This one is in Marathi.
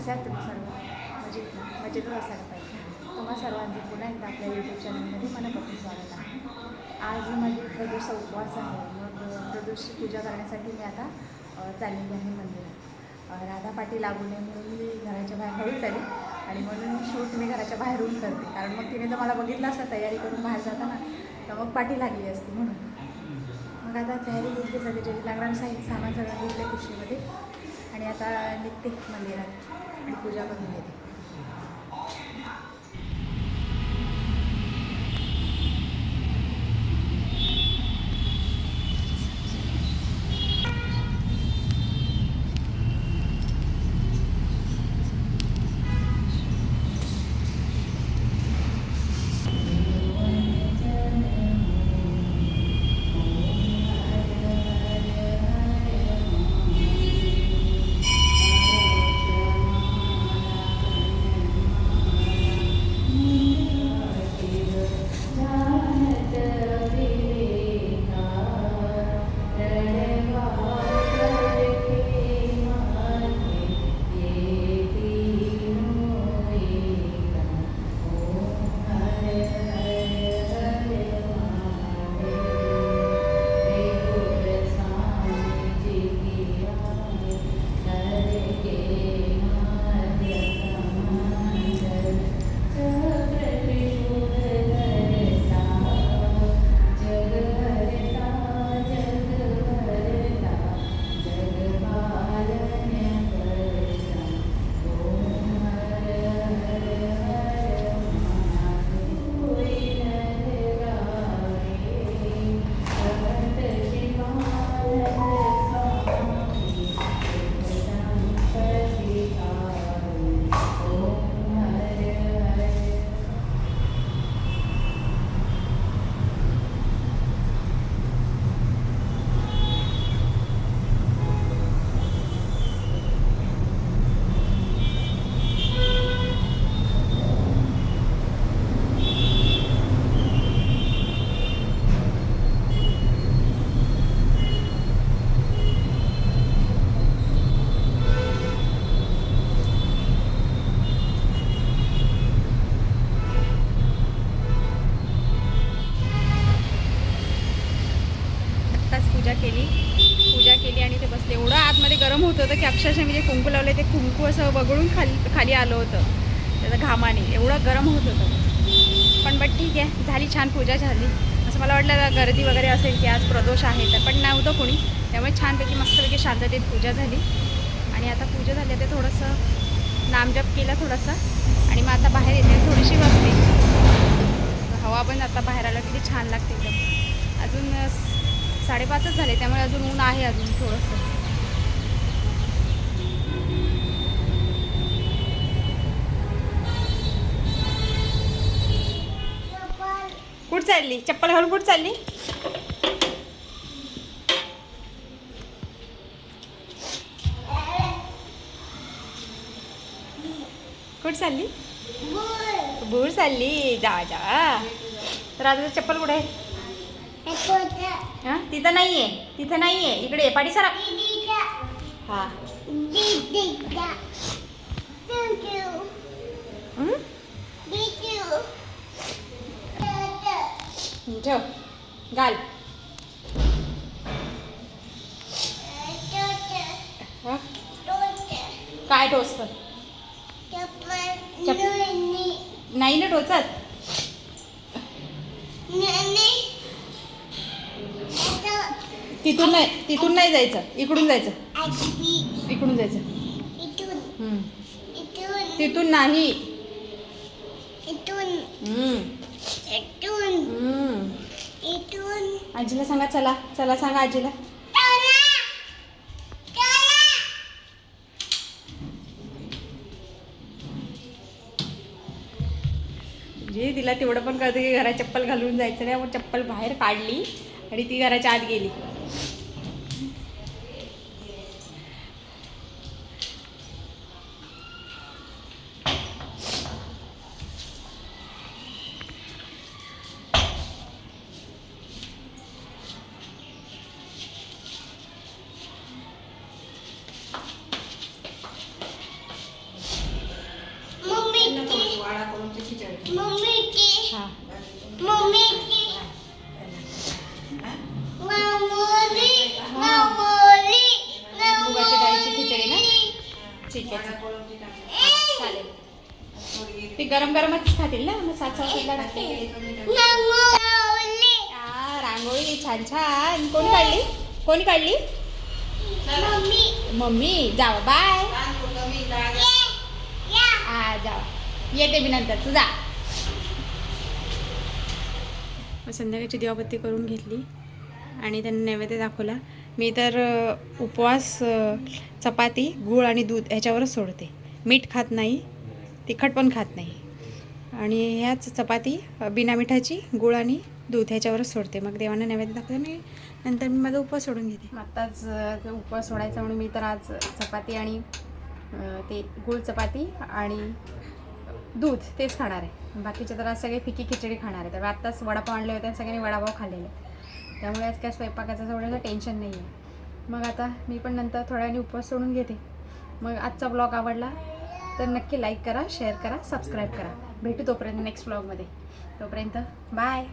कसे आहात तुम्ही सर्व? मजेतच असायला पाहिजे. तुम्हा सर्वांचे पुन्हा एकदा आपल्या यूट्यूब चॅनलमध्ये मनापासून स्वागत आहे. आज माझी प्रदोषचा उपवास आहे. मग प्रदोषची पूजा करण्यासाठी मी आता चाललेली आहे मंदिरात. राधा पाटी लागू नये म्हणून मी घराच्या बाहेर हळूच आली आणि म्हणून शूट मी घराच्या बाहेरून करते. कारण मग तिने जर मला बघितलं असतं तयारी करून बाहेर जाताना तर मग पाठी लागली असती म्हणून. मग आता तयारी घेतली सगळी जे लागणारं सामान सगळं घेतलं पिशवीमध्ये आणि आता निघते मंदिरात आणि पूजा करून घेते. पूजा केली आणि ते बसले. एवढं आतमध्ये गरम होत होतं की अक्षरशः मी जे कुंकू लावले ते कुंकू असं वगळून खाली आलं होतं त्याचं घामाने. एवढं गरम होत होतं. पण ठीक आहे, झाली छान पूजा झाली. असं मला वाटलं गर्दी वगैरे असेल की आज प्रदोष आहे तर, पण नव्हतं कोणी. त्यामुळे छानपैकी मस्तपैकी शांततेत पूजा झाली. आणि आता पूजा झाली ते थोडंसं नामजप केला थोडासा आणि मग आता बाहेर येते थोडीशी बसते. हवा पण आता बाहेर आलं किती छान लागते एकदम. अजून 5:30च झाले त्यामुळे अजून ऊन आहे अजून थोडंसं. कुठं चालली? चप्पल घालून कुठं चालली? कुठं चालली? भूर चालली. जा राधाचं चप्पल कुठे आहे? हां तिथं नाही आहे, तिथं नाही आहे. इकडे आहे पाठी सरा. हां ठेव घाल. काय टोचत नाही ना टोचत. तिथून नाही जायचं, इकडून जायचं. इकडून जायचं. तिथून नाही. आजीला सांगा चला चला सांगा आजीला. जे तिला तेवढं पण कळतं की घरात चप्पल घालून जायचं नाही. मग चप्पल बाहेर काढली आणि ती घराच्या आत गेली. ठीक आहे चालेल. ते गरम गरमच खातील ना, मग 7:15 टाकते. रांगोळी छान छान. कोणी काढली? मम्मी. जावा बाय. जावा, येते मी नंतर, तू जा. संध्याकाळची दिवाबत्ती करून घेतली आणि त्यांना नैवेद्य दाखवला. मी तर उपवास चपाती, गूळ आणि दूध ह्याच्यावरच सोडते. मीठ खात नाही, तिखट पण खात नाही. आणि ह्याच चपाती बिना मिठाची, गूळ आणि दूध ह्याच्यावरच सोडते. मग देवांना नैवेद्य दाखवते आणि नंतर मी माझा उपवास सोडून घेते. आत्ताच उपवास सोडायचा म्हणून मी तर आज चपाती आणि ते गूळ चपाती आणि दूध तेच खाणार आहे. बाकीचे तर आज सगळे फिकी खिचडी खाणार आहे. तर आत्ताच वडापाव आणले होते, सगळ्यांनी वडापाव खाल्लेले. त्यामुळे आज काय स्वयंपाकाचं थोडंसं टेन्शन नाही आहे. मग आता मी पण नंतर थोड्या वेळाने उपवास सोडून घेते. मग आजचा ब्लॉग आवडला तर नक्की लाईक करा, शेअर करा, सबस्क्राईब करा. भेटू तोपर्यंत नेक्स्ट ब्लॉगमध्ये. तोपर्यंत बाय.